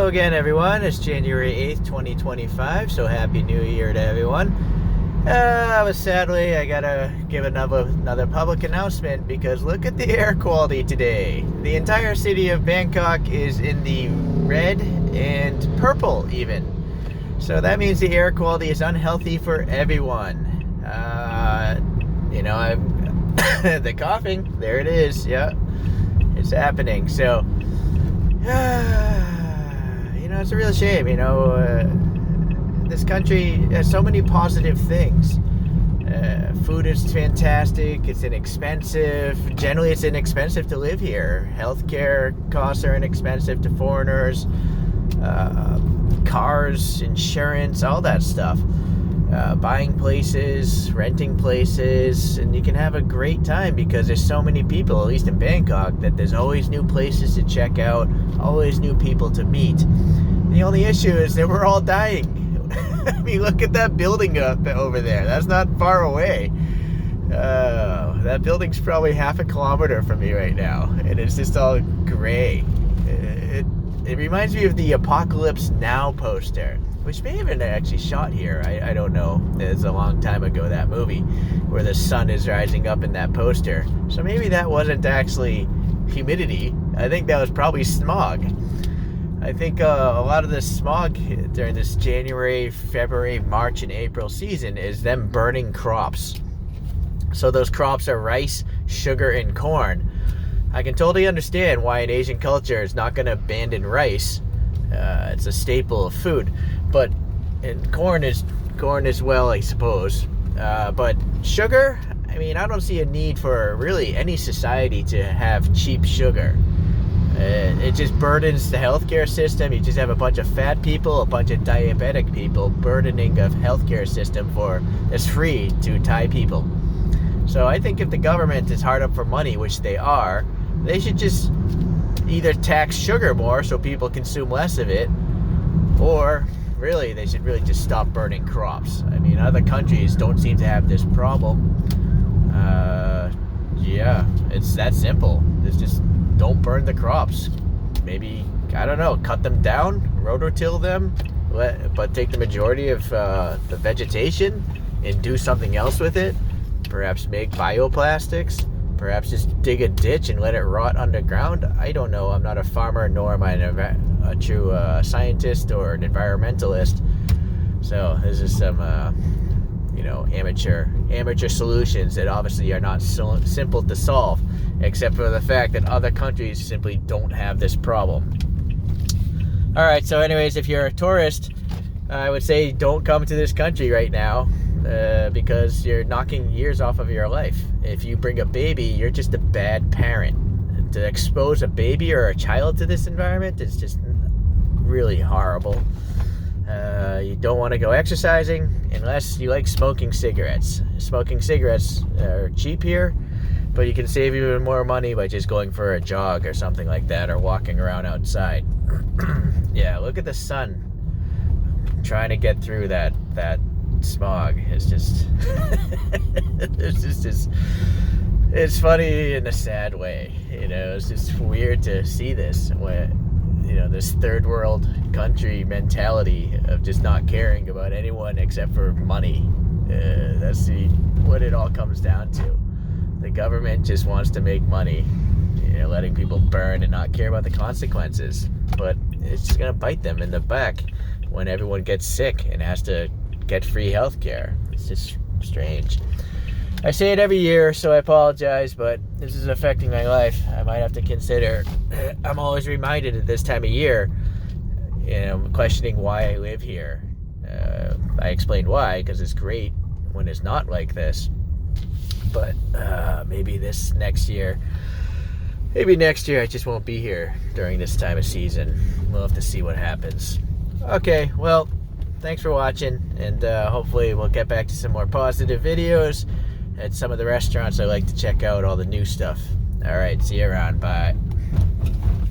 again, everyone. It's January 8th, 2025, so Happy New Year to everyone. Sadly, I gotta give another public announcement because look at the air quality today. The entire city of Bangkok is in the red and purple even. So that means the air quality is unhealthy for everyone. I'm the coughing, there it is, yeah, it's happening. So, it's a real shame, this country has so many positive things. Food is fantastic, it's inexpensive. Generally, it's inexpensive to live here. Healthcare costs are inexpensive to foreigners. Cars, insurance, all that stuff. Buying places, renting places, and you can have a great time because there's so many people, at least in Bangkok, that there's always new places to check out, always new people to meet. The only issue is that we're all dying. I mean, look at that building up over there. That's not far away. That building's probably half a kilometer from me right now, and it's just all gray. It reminds me of the Apocalypse Now poster, which may have been actually shot here. I don't know. It's a long time ago, that movie, where the sun is rising up in that poster. So maybe that wasn't actually humidity. I think that was probably smog. I think a lot of the smog during this January, February, March, and April season is them burning crops. So those crops are rice, sugar, and corn. I can totally understand why an Asian culture is not going to abandon rice. It's a staple of food. But and corn as well, I suppose. But sugar, I don't see a need for really any society to have cheap sugar. It just burdens the healthcare system. You just have a bunch of fat people, a bunch of diabetic people burdening a healthcare system that's free to Thai people. So I think if the government is hard up for money, which they are, they should just either tax sugar more so people consume less of it, or really, they should really just stop burning crops. Other countries don't seem to have this problem. It's that simple. It's just don't burn the crops. Maybe, cut them down, rototill them, but take the majority of the vegetation and do something else with it. Perhaps make bioplastics. Perhaps just dig a ditch and let it rot underground. I don't know. I'm not a farmer, nor am I a true scientist or an environmentalist. So this is some, amateur solutions that obviously are not so simple to solve, except for the fact that other countries simply don't have this problem. All right. So, anyways, if you're a tourist, I would say don't come to this country right now. Because you're knocking years off of your life. If you bring a baby, you're just a bad parent. To expose a baby or a child to this environment is just really horrible. You don't want to go exercising unless you like smoking cigarettes. Smoking cigarettes are cheap here, but you can save even more money by just going for a jog or something like that, or walking around outside. Yeah, look at the sun trying to get through that smog. It's just it's funny in a sad way. It's just weird to see this when this third world country mentality of just not caring about anyone except for money. That's what it all comes down to. The government just wants to make money, letting people burn and not care about the consequences. But it's just gonna bite them in the back when everyone gets sick and has to get free health care. It's just strange. I say it every year, so I apologize, but this is affecting my life. I might have to consider. I'm always reminded at this time of year, questioning why I live here. I explained why, because it's great when it's not like this. But maybe next year I just won't be here during this time of season. We'll have to see what happens. Okay, well, thanks for watching, and hopefully we'll get back to some more positive videos at some of the restaurants I like to check out all the new stuff. All right, see you around. Bye.